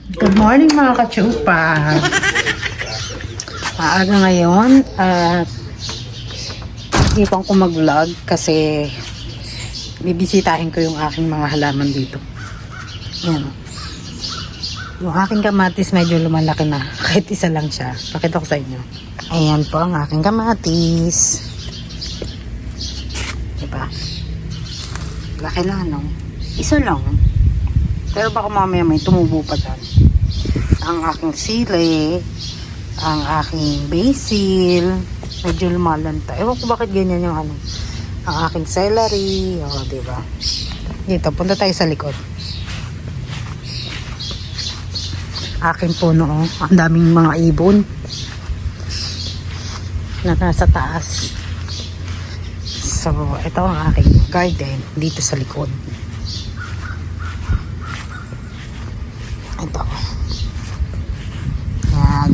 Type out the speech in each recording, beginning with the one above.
Good morning mga kachupa. Maaga ngayon at isipan ko mag-vlog kasi bibisitahin ko yung aking mga halaman dito. Yan. Yung aking kamatis medyo lumalaki na. Kahit isa lang siya. Pakita ko sa inyo. Ayan po ang aking kamatis. Diba? Laki na, no? Isa lang. Pero baka mamaya may tumubo pa dyan. Ang aking sili, ang aking basil, medyo lumalanta. Ewan ko bakit ganyan yung ano. Ang aking celery, o, diba? Dito, punta tayo sa likod. Aking puno, oh. Ang daming mga ibon na nasa taas. So, ito ang aking garden dito sa likod. Ito. Yan.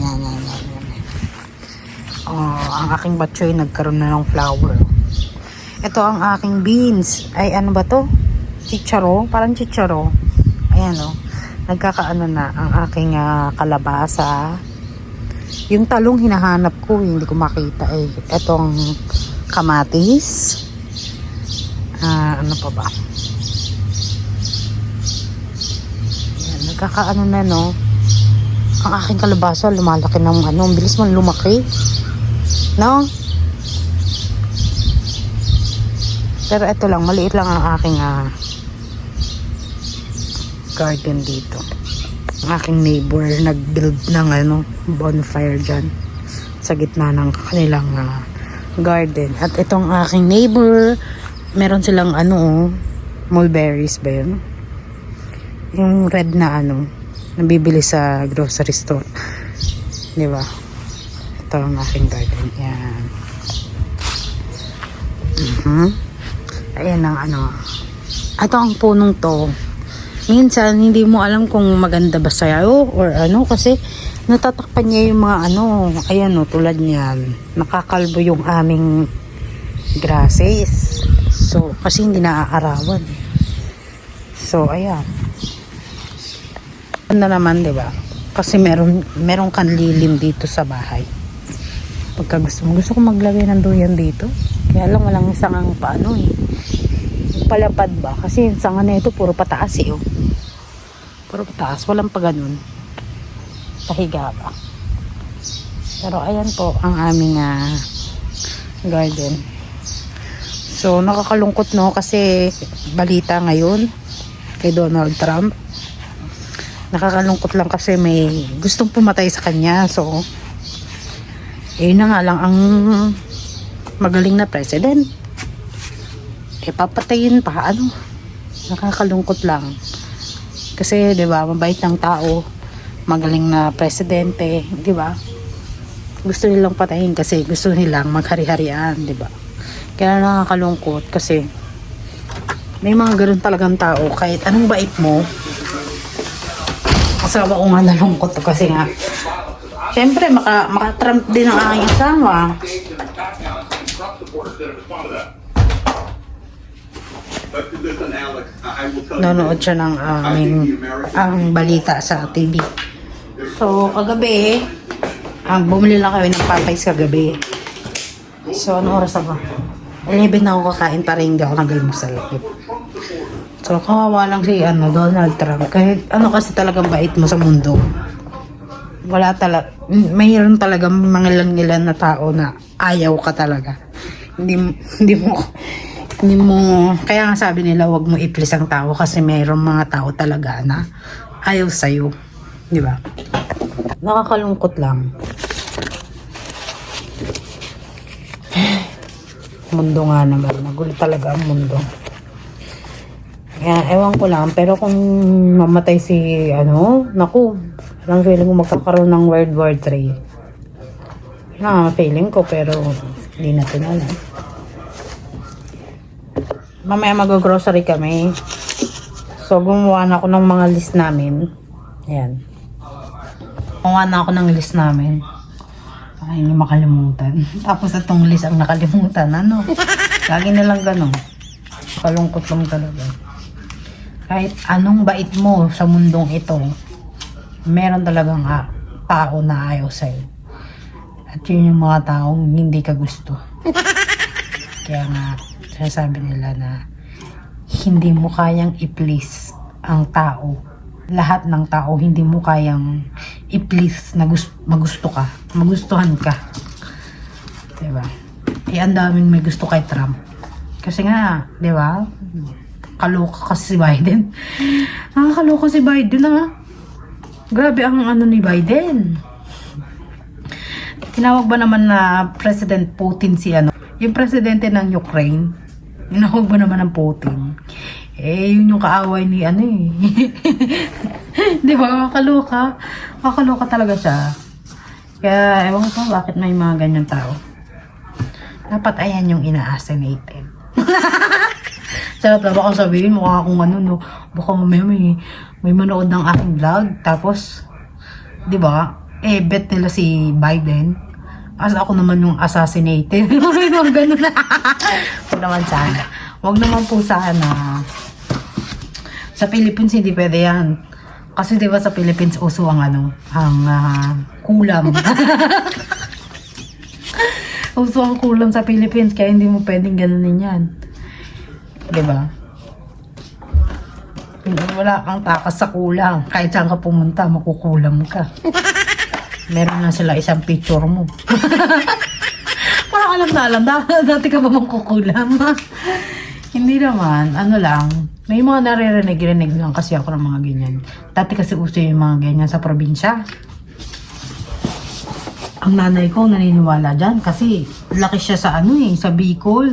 Oh, ang aking batchoy nagkaroon na ng flower. Ito ang aking beans. Ay, ano ba to? Chicharo? Parang chicharo. Ayan, oh. Nagkakaano na ang aking kalabasa. Yung talong hinahanap ko, hindi ko makita eh. Etong kamatis. Ano pa ba? Ayan, nagkakaano na, no? Ang aking kalabasa, lumalaki ng ano. Ang bilis man lumaki. No? Pero ito lang, maliit lang ang aking garden dito. Ang aking neighbor nag-build ng ano, bonfire dyan sa gitna ng kanilang garden. At itong aking neighbor, meron silang ano, mulberries ba yun? Yung red na ano, nabibili sa grocery store. Di ba? Ito ang aking garden. Yan. Ayan ang ano. Ito ang punong to. Minsan, hindi mo alam kung maganda ba sa'yo or ano kasi natatakpan niya yung mga ano. Ayan o, tulad niyan. Nakakalbo yung aming grasses. So, kasi hindi naaarawan. So, ayan. Ano naman, di ba? Kasi meron kang lilim dito sa bahay. Pagka gusto ko maglagay ng duyan dito. Kaya lang walang isang ang paano eh. Palapad ba? Kasi yung sanga na ito puro pataas eh. Oh. Puro pataas. Walang pa ganun. Pahiga ba? Pero ayan po ang aming garden. So nakakalungkot no kasi balita ngayon kay Donald Trump. Nakakalungkot lang kasi may gustong pumatay sa kanya. So na nga lang ang magaling na president. Papatayin pa ano. Nakakalungkot lang. Kasi 'di ba, mabait ng tao, magaling na presidente, 'di ba? Gusto nilang patayin kasi gusto nilang maghari-harian, 'di ba? Kaya nakakalungkot kasi may mga ganoon talagang tao kahit anong bait mo. Asawa ko nga nalungkot kasi nga syempre maka-Trump din ang aking asawa. Nanonood siya ng ang balita sa TV. So, kagabi, bumili lang kami ng Popeyes kagabi. So, ano oras na ba? 11 na ako kakain para hindi ako nag-almusal. So, kawawa lang si Donald Trump. Kahit ano kasi talagang bait mo sa mundo. Wala talaga, mayroon talagang mga ilan na tao na ayaw ka talaga. Hindi mo, kaya nga sabi nila wag mo i-please ang tao kasi mayroong mga tao talaga na ayaw sa'yo. Di ba? Nakakalungkot lang. Mundo nga naman. Nagulo talaga ang mundo. Kaya ewan ko lang. Pero kung mamatay si naku, parang feeling ko magkakaroon ng World War 3. Feeling ko pero hindi natin alam. Mamaya mag-grocery kami. So, gumawa na ako ng mga list namin. Ayan. Gumawa na ako ng list namin. Ay, hindi makalimutan. Tapos itong list ang nakalimutan. Ano? Lagi na lang ganun. Kalungkot lang talaga. Kahit anong bait mo sa mundong ito, meron talagang tao na ayaw sa'yo. At yun yung mga taong hindi ka gusto. Kaya nga, sinasabi nila na hindi mo kayang i-please ang tao. Lahat ng tao, hindi mo kayang i-please na magusto ka. Magustuhan ka. Diba? Ang daming may gusto kay Trump. Kasi nga, diba? Kaloka kasi si Biden. Nakakaloka si Biden Grabe ang ano ni Biden. Tinawag ba naman na President Putin si yung presidente ng Ukraine? Tinawag ba naman ng Putin? Yun yung kaaway ni Di ba? Makakaloka. Makakaloka talaga siya. Kaya, ewan ko bakit may mga ganyan tao. Dapat ayan yung ina-assassinate. Sarap na baka sabihin, mukha akong baka may manood ng aking vlog, tapos, di ba, bet nila si Biden, as ako naman yung assassinated. Huwag ganun na. Huwag naman sana. Huwag naman po sana. Sa Philippines, hindi pwede yan. Kasi di ba sa Philippines, uso ang kulam. Uso ang kulam sa Philippines, kaya hindi mo pwedeng ganunin yan. Diba? Wala kang takas sa kulang. Kahit saan ka pumunta, makukulam ka. Meron na sila isang picture mo. Parang alam. Dati ka ba makukulam? Hindi naman. May mga naririnig lang kasi ako ng mga ganyan. Dati kasi uso yung mga ganyan sa probinsya. Ang nanay ko naniniwala dyan kasi laki siya sa sa Bicol.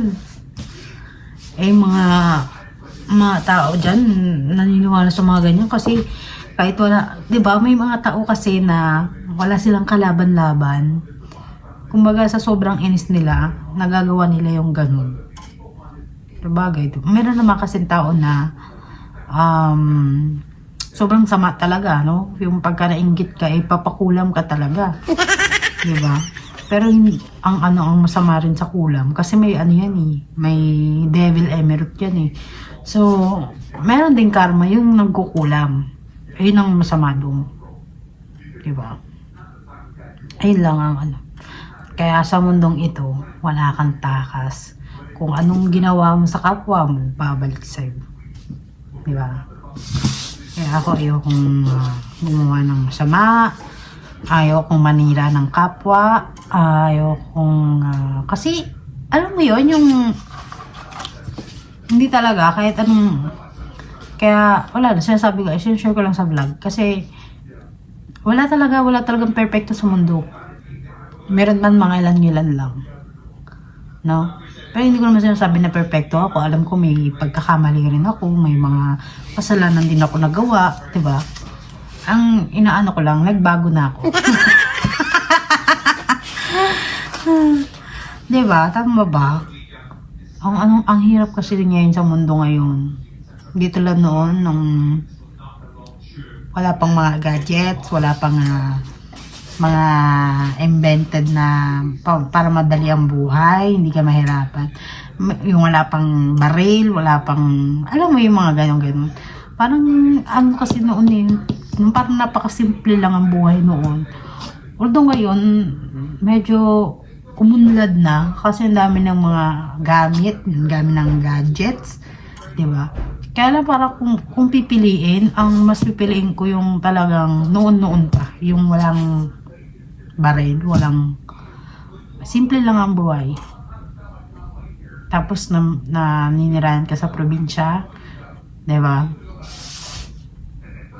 Mga tao dyan naniniwala sa mga ganyan kasi kahit wala, di ba, may mga tao kasi na wala silang kalaban-laban. Kumbaga sa sobrang inis nila, nagagawa nila yung ganun. Sabagay, meron naman kasi tao na sobrang sama talaga, no? Yung pagka nainggit ka, papakulam ka talaga. Di ba? Pero ang masama rin sa kulam kasi may may devil emerald yan So, meron din karma yung nagkukulam. Ayun ang masama doon. Diba? Ayun lang ang Kaya sa mundong ito, wala kang takas. Kung anong ginawa mo sa kapwa mo, babalik sa'yo. Diba? Kaya ako ayokong gumawa ng masama. Ayokong manira ng kapwa. Ayokong kasi alam mo yon yung hindi talaga kahit anong kaya wala na sinasabi ko, share ko lang sa vlog kasi wala talagang perfecto sa mundo. Meron man mga ilan lang, no? Pero hindi ko naman sinasabi na perfecto ako. Alam ko may pagkakamali rin ako, may mga kasalanan din ako nagawa, diba? Ang inaano ko lang, nagbago na ako. Diba? Tama ba? Ang hirap kasi rin ngayon sa mundo ngayon. Hindi tulad noon, nung wala pang mga gadgets, wala pang mga invented na para madali ang buhay, hindi ka mahirapan. Yung wala pang baril, wala pang, alam mo yung mga ganon. Parang kasi noon parang napakasimple lang ang buhay noon. Although ngayon, medyo umunlad na kasi ang dami ng mga gamit, ang dami ng gadgets, di ba? Kaya lang parang kung pipiliin, ang mas pipiliin ko yung talagang noon pa, yung walang baril, walang simple lang ang buhay. Tapos na ninirahan ka sa probinsya, di ba?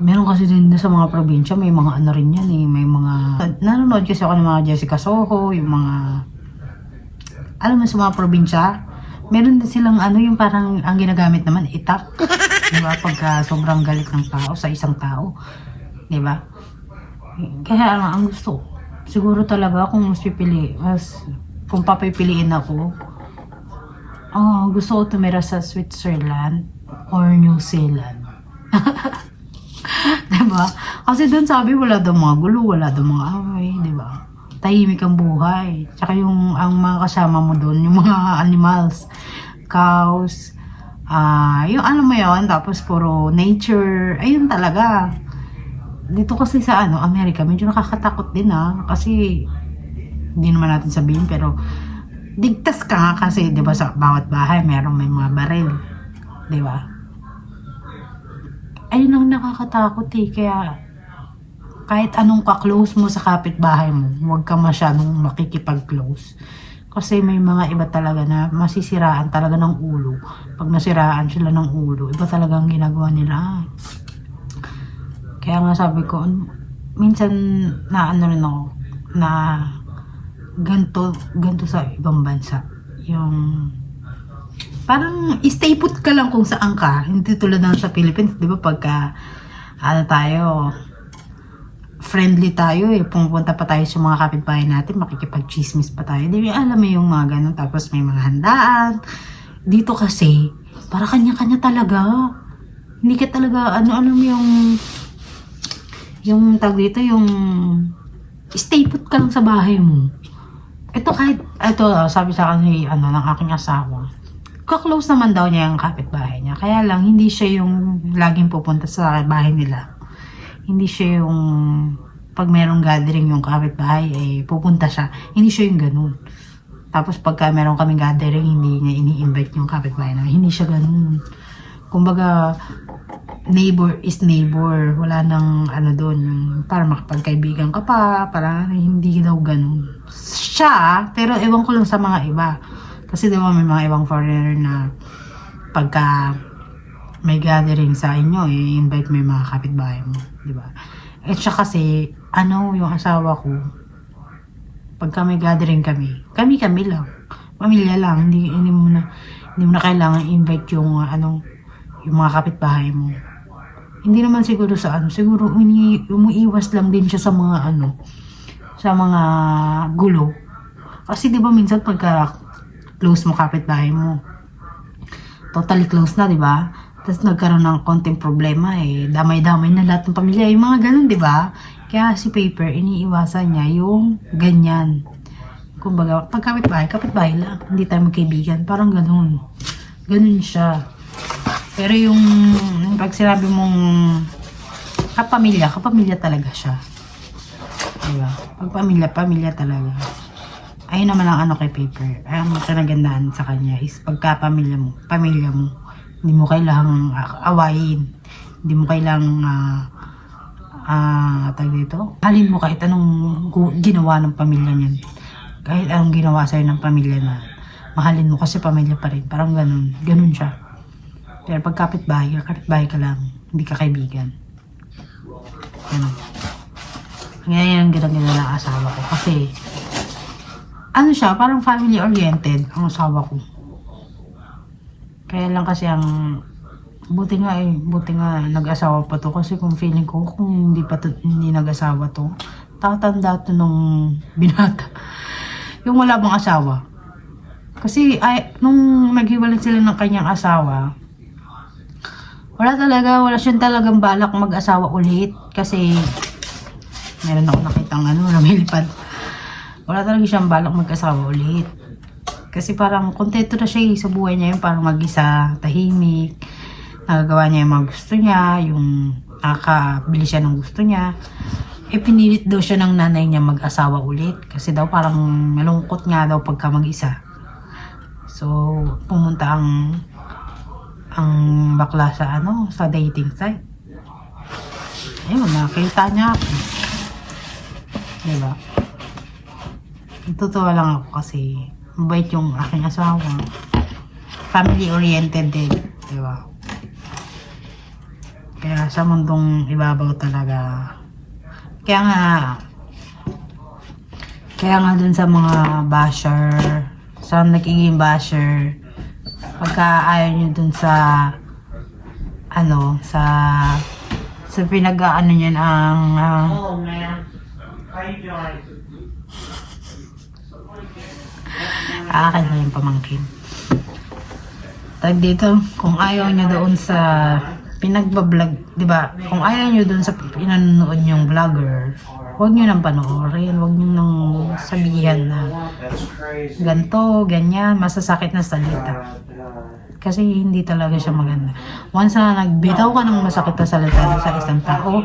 Meron kasi din sa mga probinsya, may mga rin yan may mga, nanonood kasi ako ng mga Jessica Soho, yung mga, alam mo sa mga probinsya, meron din silang yung parang, ang ginagamit naman, itak. Diba? Pagka sobrang galit ng tao sa isang tao. Diba? Kaya ang gusto, siguro talaga kung kung papipiliin ako, gusto ko tumira sa Switzerland or New Zealand. Diba? Kasi doon sabi wala daw mga gulo, wala daw mga away, diba? Tahimik ang buhay. Tsaka ang mga kasama mo doon, yung mga animals, cows, yung ano mo yun, tapos puro nature, ayun talaga. dito kasi sa Amerika, medyo nakakatakot din kasi hindi naman natin sabihin pero ligtas ka nga kasi 'di ba sa bawat bahay may mga baril, 'di ba? Ayun ang nakakatakot kaya kahit anong ka-close mo sa kapitbahay mo, huwag ka masyadong makikipag-close. Kasi may mga iba talaga na masisiraan talaga ng ulo. Pag nasiraan sila ng ulo, iba talaga ang ginagawa nila. Kaya nga sabi ko, minsan na rin ako, na ganto sa ibang bansa. Yung parang stay put ka lang kung saan ka. Hindi tulad ng sa Philippines, di ba pagka tayo, friendly tayo pumunta pa tayo sa mga kapitbahay natin, makikipag-chismis pa tayo. Di ba alam mo yung mga ganun, tapos may mga handaan. Dito kasi, para kanya-kanya talaga. Hindi ka talaga, ano mo yung tag dito, yung stay put ka lang sa bahay mo. Ito sabi sa akin ng aking asawa, ka-close naman daw niya yung kapitbahay niya. Kaya lang, hindi siya yung laging pupunta sa bahay nila. Hindi siya yung pag merong gathering yung kapitbahay, pupunta siya. Hindi siya yung ganun. Tapos pagka meron kaming gathering, hindi niya ini-invite yung kapitbahay namin. Hindi siya ganun. Kumbaga, neighbor is neighbor. Wala nang doon. Para makapagkaibigan ka pa. Para hindi daw ganun. Siya, pero ewan ko lang sa mga iba. Kasi diba may mga ibang foreigner na pagka may gathering sa inyo, i-invite mo yung mga kapitbahay mo, di ba? At siya kasi, yung asawa ko, pagka may gathering kami lang, pamilya lang, hindi mo na kailangan invite yung mga kapitbahay mo. Hindi naman siguro siguro umuiwas lang din siya sa mga sa mga gulo. Kasi di ba minsan pagka close mo kapitbahay mo, totally close na, di ba? Tapos nagkaroon ng konting problema damay-damay na lahat ng pamilya, yung mga ganun, di ba? Kaya si Paper, iniiwasan niya yung ganyan. Kumbaga, pag kapitbahay lang, hindi tayo magkaibigan, parang ganun. Ganun siya. Pero yung pag sinabi mong kapamilya talaga siya. Di ba? Pag pamilya talaga. Ayun naman ang kay Paper. Ay, ang kinagandaan sa kanya is pagka pamilya mo, hindi mo kailangang awayin. Hindi mo kailangang halin mo kahit anong ginawa ng pamilya niyan. Kahit anong ginawa sa'yo ng pamilya na mahalin mo kasi pamilya pa rin. Parang ganun. Ganun siya. Pero pag kapitbahay ka lang. Hindi ka kaibigan. Ganun. Ngayon ang ginaganda ng asawa ko. Kasi siya, parang family oriented ang asawa ko. Kaya lang kasi buti nga nag-asawa pa to, kasi kung feeling ko kung hindi nag-asawa to, tatanda to nung binata. Yung wala bang asawa. Kasi nung naghiwalay sila ng kanyang asawa, wala siyang talagang balak mag-asawa ulit, kasi meron ako nakitang lumilipad. Wala talaga siyang balak mag-asawa ulit. Kasi parang kontento na siya sa buhay niya, yung parang mag-isa, tahimik, nagagawa niya yung mga gusto niya, yung nakakabili siya ng gusto niya. Pinilit daw siya ng nanay niya mag-asawa ulit. Kasi daw parang malungkot nga daw pagka mag-isa. So, pumunta ang bakla sa dating site. Ayun, nakita niya ako. Diba? Natutuwa lang ako kasi mabait yung aking asawa. Family oriented din, di ba? Kaya sa mundong ibabaw talaga. Kaya nga dun sa mga basher, sa nagiging basher, pagka ayaw nyo dun sa pinag-aano niyan Oh man, how you doing? akin na yung pamangkin. Tag dito, kung ayaw nyo doon sa pinagbablog, di ba? Kung ayaw nyo doon sa pinanonood yung vlogger, huwag nyo nang panoorin, huwag nyo nang sabihan na ganto, ganyan, masasakit na salita. Kasi hindi talaga siya maganda. Once na nagbitaw ka ng masakit na salita sa isang tao,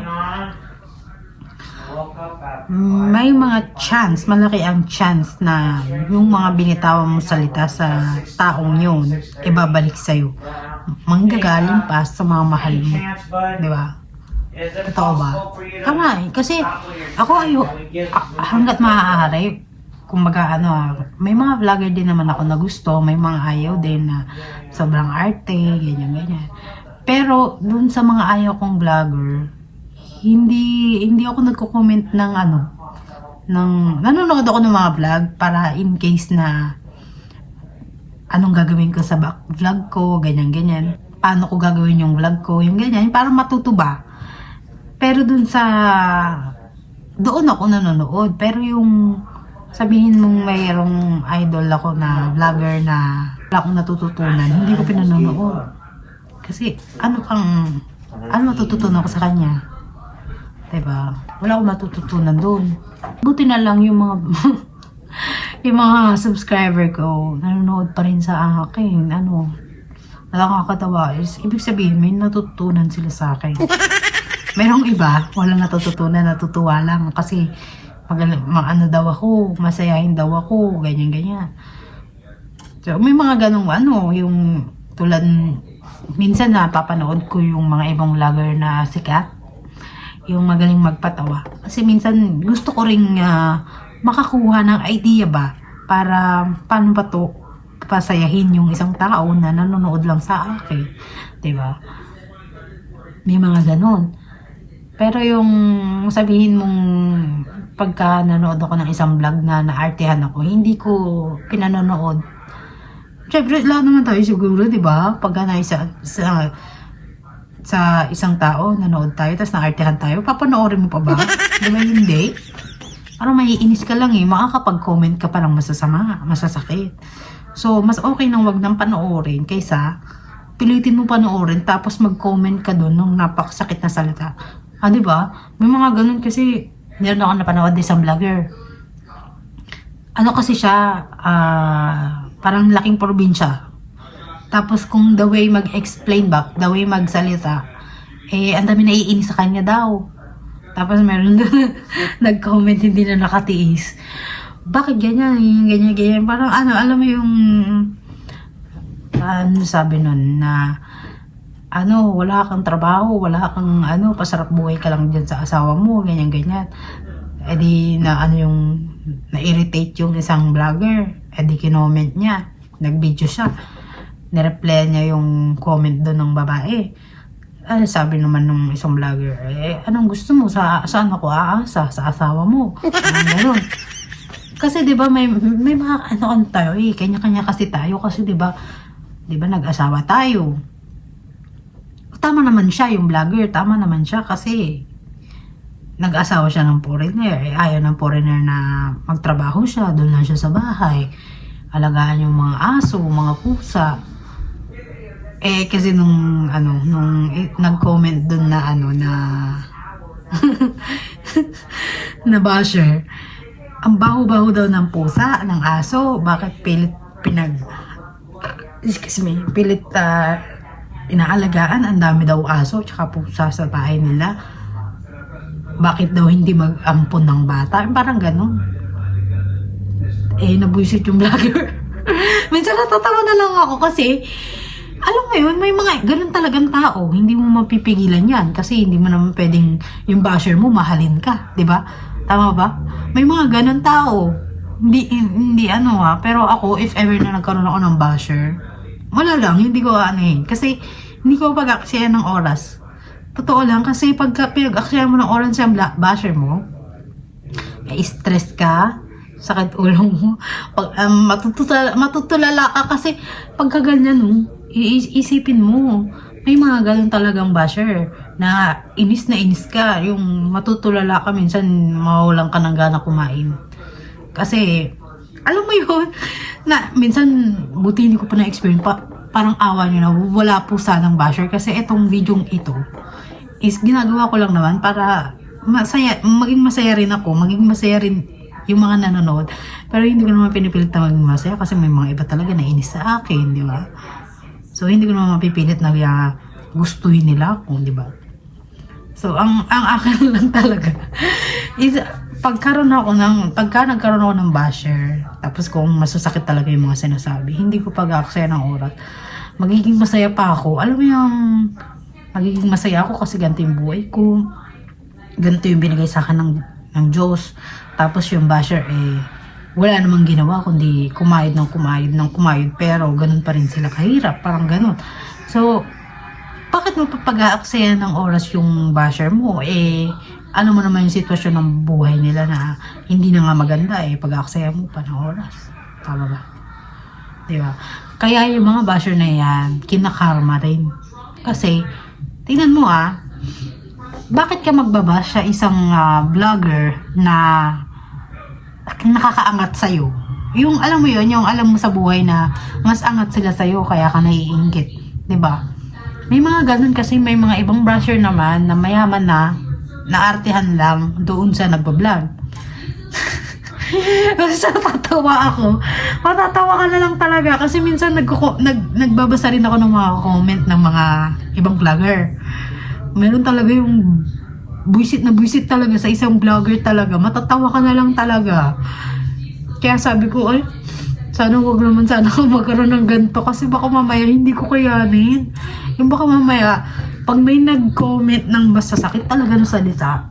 may mga chance, malaki ang chance na yung mga binitawan mo salita sa taong yun, ibabalik sa'yo. Manggagaling pa sa mga mahal mo. Di ba? Totoo ba? Tama eh. Kasi ako hanggat maaari, kumbaga may mga vlogger din naman ako na gusto, may mga ayaw din na sobrang arte, ganyan. Pero dun sa mga ayaw kong vlogger, hindi ako nagko-comment ng nanonood ako ng mga vlog para in case na anong gagawin ko sa back vlog ko, ganyan. Paano ko gagawin yung vlog ko, yung ganyan, para matutuba. Pero doon ako nanonood. Pero yung sabihin mong mayroong idol ako na vlogger na wala akong natututunan, hindi ko pinanonood. Kasi ano matututunan ko sa kanya? Diba? Wala akong matututunan doon. Buti na lang yung mga yung mga subscriber ko nanonood pa rin sa akin. Nakakatawa is ibig sabihin may natutunan sila sa akin. Merong iba, walang natututunan, natutuwa lang kasi daw ako, masayahin daw ako, ganyan. So, may mga ganong yung tulad, minsan napapanood ko yung mga ibang vlogger na sikat, yung magaling magpatawa. Kasi minsan gusto ko ring makakuha ng idea ba para paano ba to pasayahin yung isang tao na nanonood lang sa akin. Diba? May mga ganon. Pero yung sabihin mong pagka nanood ako ng isang vlog na naartehan ako, hindi ko pinanonood. Siyempre, lahat naman tayo siguro, di ba? Pagka sa isang tao, nanood tayo, tapos naartehan tayo, papanoorin mo pa ba? Di ba hindi? Parang maiinis ka lang eh, makakapag-comment ka pa ng masasakit. So, mas okay nang wag nang panoorin kaysa pilitin mo panoorin tapos mag-comment ka doon ng napakasakit na salita. Di ba? May mga ganun kasi, meron ako napanood din isang vlogger. Kasi siya, parang laking probinsya. Tapos kung the way mag-explain back, the way magsalita, ang dami naiinis sa kanya daw. Tapos meron doon, nag-comment hindi na nakatiis. Bakit ganyan? Ganyan. Parang alam mo yung, sabi nun, na, wala kang trabaho, wala kang, pasarap buhay ka lang dyan sa asawa mo, ganyan. Di yung, na-irritate yung isang vlogger. Di kinoment niya, nag-video siya. Nireply niya yung comment doon ng babae. Sabi naman ng isang vlogger, anong gusto mo? Saan ako aasa? Sa asawa mo? Ganun. Kasi 'di ba may mga tayo kanya-kanya kasi tayo kasi 'di ba nag-asawa tayo. Tama naman siya yung vlogger, tama naman siya kasi nag-asawa siya ng foreigner. Ayaw ng foreigner na magtrabaho siya, doon lang siya sa bahay. Alagaan yung mga aso, mga pusa. Kasi nung nag-comment doon na na basher. Ang baho-baho daw ng pusa, ng aso, bakit pilit inaalagaan, ang dami daw aso tsaka pusa sa bahay nila. Bakit daw hindi mag-ampon ng bata? Parang ganon. Nabuisit yung vlogger. Minsan natatawa na lang ako kasi alam mo yun, may mga ganun talagang tao. Hindi mo mapipigilan yan kasi hindi mo naman pwedeng yung basher mo mahalin ka, di ba? Tama ba? May mga ganun tao. Hindi pero ako, if ever na nagkaroon ako ng basher, wala lang, hindi ko kasi hindi ko pag-aksaya ng oras. Totoo lang, kasi pagka pinag-aksaya mo ng oras sa basher mo, stress ka, sakit ulo mo, matutulala ka kasi pagka ganyan, isipin mo, may mga ganun talagang basher na inis ka, yung matutulala ka, minsan mawalan ka ng gana kumain. Kasi, alam mo yun, na minsan, buti hindi ko pa na-experience, parang awa nyo na, wala po sanang basher, kasi itong video ito, is ginagawa ko lang naman para maging masaya rin ako, maging masaya rin yung mga nanonood, pero hindi ko naman pinipilit na maging masaya, kasi may mga iba talaga na inis sa akin, di ba? So, hindi ko naman mapipilit na gustuhin nila ako, di ba? So, ang akin lang talaga is pagka nagkaroon ako ng basher, tapos kung masasakit talaga yung mga sinasabi, hindi ko pag-aaksaya ng oras. Magiging masaya pa ako. Alam mo yung, magiging masaya ako kasi ganito yung buhay ko. Ganito yung binigay sa akin ng Diyos. Tapos yung basher, wala namang ginawa kundi kumayod ng kumayod. Pero ganun pa rin sila kahirap. Parang ganun. So, bakit mo papag-aaksaya ng oras yung basher mo? Ano mo naman yung sitwasyon ng buhay nila na hindi na nga maganda, pag-aaksaya mo pa ng oras. Tama ba? Diba? Kaya yung mga basher na yan, kinakarma rin. Kasi, tingnan mo bakit ka magbabash sa isang vlogger na nakakaangat sa'yo? Yung alam mo yun, yung alam mo sa buhay na mas angat sila sa'yo kaya ka naiinggit. Diba? May mga ganun kasi may mga ibang basher naman na mayaman na naartihan lang doon sa nagbablog. Kasi natatawa ako. Matatawa ka na lang talaga kasi minsan nagbabasa rin ako ng mga comment ng mga ibang vlogger. Meron talaga yung buisit talaga sa isang vlogger talaga. Matatawa ka na lang talaga. Kaya sabi ko, sana wag naman sana ako magkaroon ng ganito kasi baka mamaya hindi ko kayanin. Yung baka mamaya, pag may nag-comment ng masasakit talaga ng salita,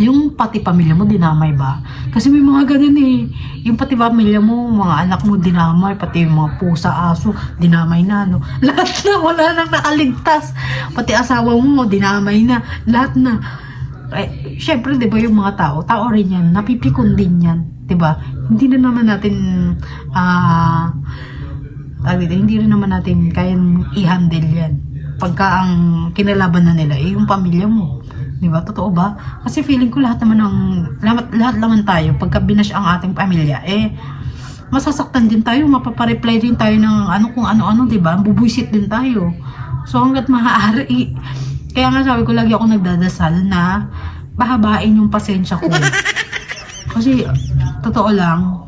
yung pati pamilya mo dinamay ba? Kasi may mga ganun yung pati pamilya mo, mga anak mo dinamay, pati yung mga pusa, aso, dinamay na, no? Lahat na, wala nang nakaligtas. Pati asawa mo, dinamay na. Lahat na. Syempre, di ba yung mga tao rin yan, napipikon din yan. Di ba? Hindi na naman natin, hindi rin naman natin kayang i-handle yan. Pagka ang kinalaban na nila, yung pamilya mo. Di ba? Totoo ba? Kasi feeling ko lahat naman tayo, pagka binash ang ating pamilya, masasaktan din tayo, mapapareply din tayo ng kung ano-ano, di ba? Bubuisit din tayo. So, hanggat maaari, kaya nga sabi ko, lagi ako nagdadasal na pahabain yung pasensya ko. Kasi, totoo lang,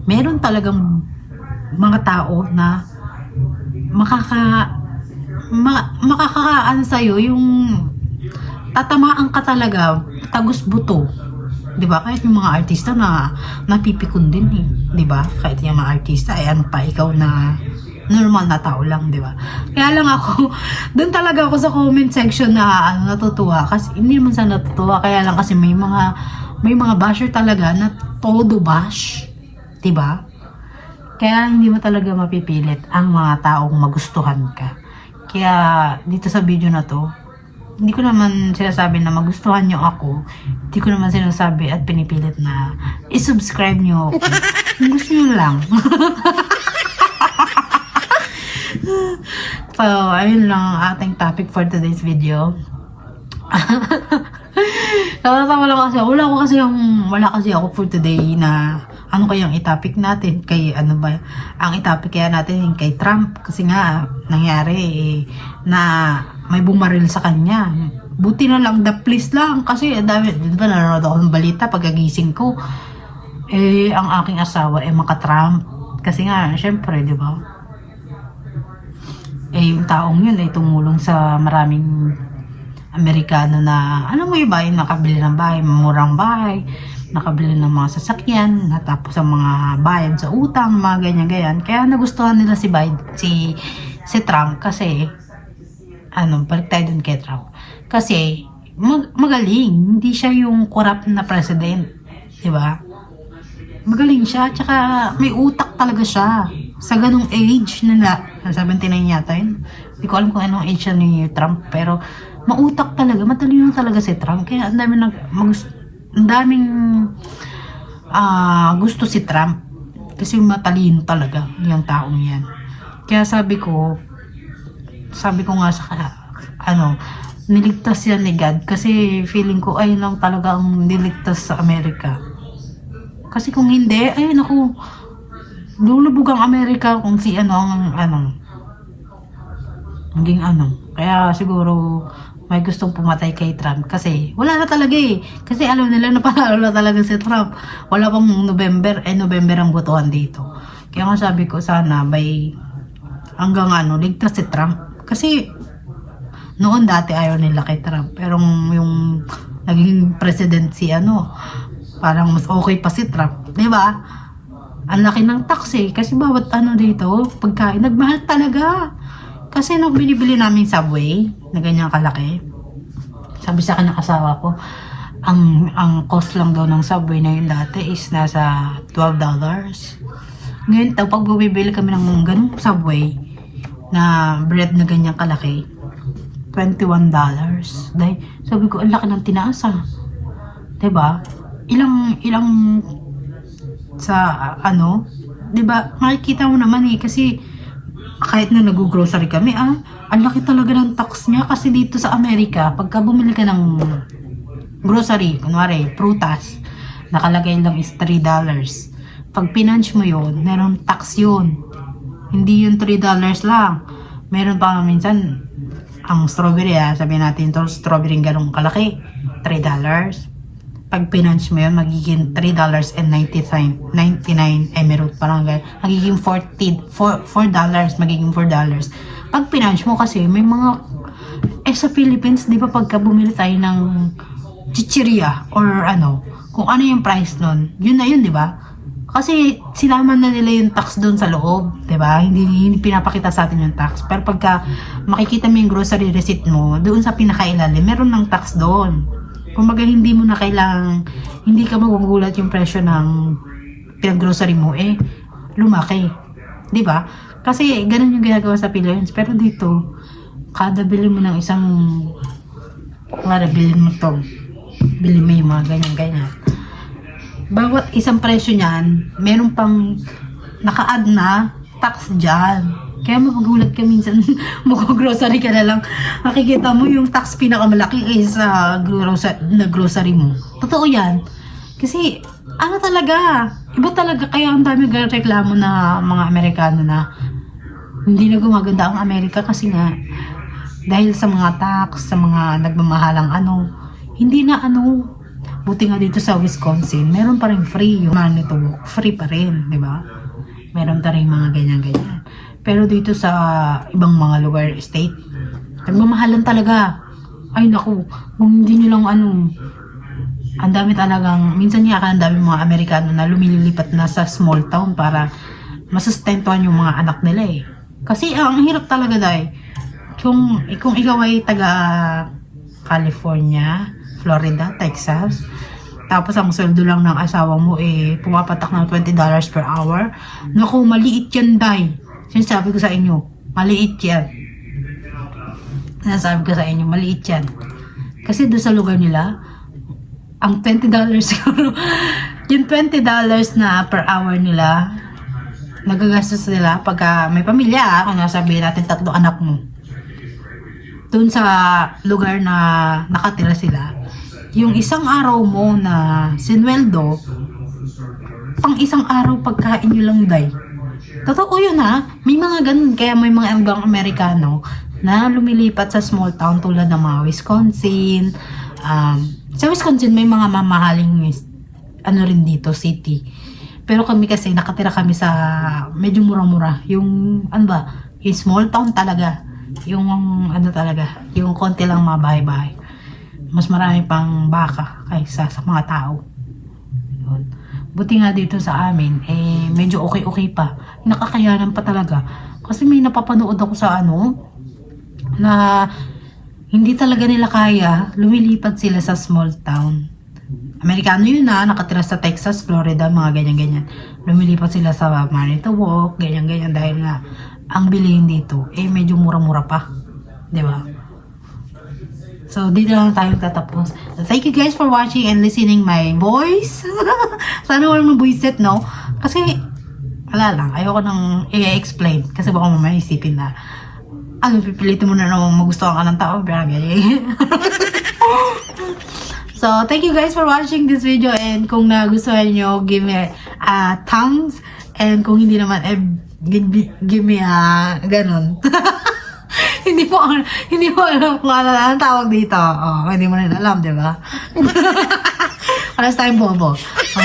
meron talagang mga tao na makakakaan sa'yo yung tatamaan ka talaga, tagus buto. Diba? Kahit yung mga artista na napipikon din diba? Kahit yung mga artista, ano pa, ikaw na normal na tao lang, diba? Kaya lang ako, doon talaga ako sa comment section na natutuwa. Kasi hindi naman sa natutuwa, kaya lang kasi may mga basher talaga na todo bash. Diba? Kaya hindi mo talaga mapipilit ang mga taong magustuhan ka. Kaya dito sa video na to, hindi ko naman sinasabi na magustuhan nyo ako. Hindi ko naman sinasabi at pinipilit na i-subscribe nyo ako. Kung gusto nyo lang. So, ayun lang ang ating topic for today's video. Tatawa lang kasi. Wala kasi ako for today na ano kayang i-topic natin kay ang i-topic kaya natin kay Trump kasi nga nangyari na may bumaril sa kanya. Buti na lang, please lang kasi dami, di ba nanonood ako ng balita pagkagising ko ang aking asawa maka-Trump kasi nga syempre di ba yung taong yun tumulong sa maraming Amerikano na mo iba yung nakabili ng bahay, murang bahay, nakabili ng mga sasakyan, natapos ang mga bayad sa utang, mga ganyan-ganyan. Kaya nagustuhan nila si Trump kasi balik tayo dun kay Trump. Kasi magaling, hindi siya yung corrupt na president, di ba? Magaling siya, tsaka may utak talaga siya. Sa ganung age nila, 79 yata yun. Hindi ko alam kung anong age siya ni Trump, pero mautak talaga, matalino talaga si Trump. Kaya ang daming gusto si Trump. Kasi matalino talaga yung taong yan. Kaya sabi ko nga sa niligtas yan ni God. Kasi feeling ko ayun lang talaga ang niligtas sa Amerika. Kasi kung hindi, lulubog ang Amerika kung si maging Kaya siguro may gustong pumatay kay Trump kasi wala na talaga kasi alam nila na panalo na talaga si Trump. Wala pang November ang botohan dito. Kaya nga sabi ko sana hanggang ligtas si Trump kasi noon dati ayaw nila kay Trump pero yung naging president si parang mas okay pa si Trump, di ba? Ang laki ng tax kasi bawat dito, pagkain, nagmahal talaga. Kasi nung binibili namin Subway, na ganyang kalaki, sabi sa akin ng asawa ko, ang cost lang daw ng Subway na yun dati is nasa $12. Ngayon, pag bumibili kami ng ganung Subway, na bread na ganyang kalaki, $21. Dahil, sabi ko, ang laki ng tinaas diba? Ilang sa diba? Makikita mo naman kasi kahit na nag-grocery kami, ang laki talaga ng tax niya kasi dito sa Amerika, pagka bumili ka ng grocery, kunwari, prutas, nakalagay lang is $3. Pag pinunch mo yun, meron tax yun. Hindi yung $3 lang. Meron pa minsan, ang strawberry, sabihin natin ito, strawberry ganong kalaki, $3. Pag pinunch mo yun, magiging $3.99, meron parang magiging $4, magiging $4. Pag pinunch mo kasi, may mga, sa Philippines, di ba pagka bumili tayo ng chichirya, or kung ano yung price nun, yun na yun, di ba? Kasi silaman na nila yung tax doon sa loob, 'di ba? Hindi pinapakita sa atin yung tax. Pero pagka makikita mo yung grocery receipt mo, doon sa pinakailalim, meron ng tax doon. Kumbaga hindi mo na kailangang, hindi ka magugulat yung presyo ng pinag-grocery mo, lumaki. 'Di ba? Kasi ganun yung ginagawa sa Philippines. Pero dito, kada bili mo ng isang, bilhin mo to, bili mo yung mga ganyan. Bawat isang presyo niyan, meron pang naka-add na tax dyan. Kaya magugulat ka minsan, mag-grocery ka na lang, makikita mo yung tax pinakamalaki sa grocery mo. Totoo yan. Kasi, talaga, iba talaga, kaya ang dami reklamo na mga Amerikano na hindi na gumaganda ang Amerika kasi nga, dahil sa mga tax, sa mga nagmamahalang hindi na buti nga dito sa Wisconsin, meron pa rin free yung Manitowoc, free pa rin, di ba? Meron pa rin mga ganyan-ganyan. Pero dito sa ibang mga lugar, state, nagmamahalan talaga. Ay naku, kung hindi nyo lang ang dami talagang, minsan nga ang dami mga Amerikano na lumilipat na sa small town para masustentuhan yung mga anak nila Kasi ang hirap talaga dahil, kung ikaw ay taga California, Florida, Texas, tapos ang sweldo lang ng asawa mo pumapatak ng $20 per hour. Naku, maliit yan, day. Sinasabi ko sa inyo, maliit yan. Maliit yan. Kasi doon sa lugar nila, ang $20 siguro, yung $20 na per hour nila, nagagastos nila pagka may pamilya, kung nasabihin natin 3 anak mo. Doon sa lugar na nakatira sila, yung isang araw mo na sinweldo, pang isang araw pagkain nyo lang, day. Totoo yun may mga ganun, kaya may mga ibang Amerikano na lumilipat sa small town tulad ng mga Wisconsin. Sa Wisconsin may mga mamahaling rin dito, city. Pero kami kasi nakatira kami sa medyo mura-mura, yung yung small town talaga, yung talaga, yung konti lang mga bahay-bahay. Mas marami pang baka kaysa sa mga tao. Yun. Buti nga dito sa amin, medyo okay pa. Nakakayanan pa talaga. Kasi may napapanood ako sa na hindi talaga nila kaya, lumilipat sila sa small town. Amerikano yun nakatira sa Texas, Florida, mga ganyan-ganyan. Lumilipat sila sa Manitowoc, ganyan-ganyan, dahil nga, ang bilihin dito, medyo mura-mura pa. Diba? So, dito lang tayo tatapos. Thank you guys for watching and listening my voice. Sana walang mabuisit, no? Kasi, wala lang. Ayoko nang i-explain. Kasi baka mamaya isipin na, pipilitin mo na naman magustuhan ka ng tao. Pero ganyan. So, thank you guys for watching this video. And kung nagustuhan nyo, give me a thumbs. And kung hindi naman, give me a ganon. Hindi mo alam kung ano ang tawag dito. Hindi mo rin alam, di ba? Paras tayong bobo. So,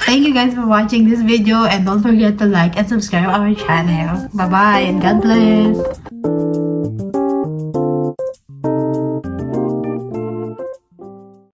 thank you guys for watching this video and don't forget to like and subscribe our channel. Bye-bye and God bless.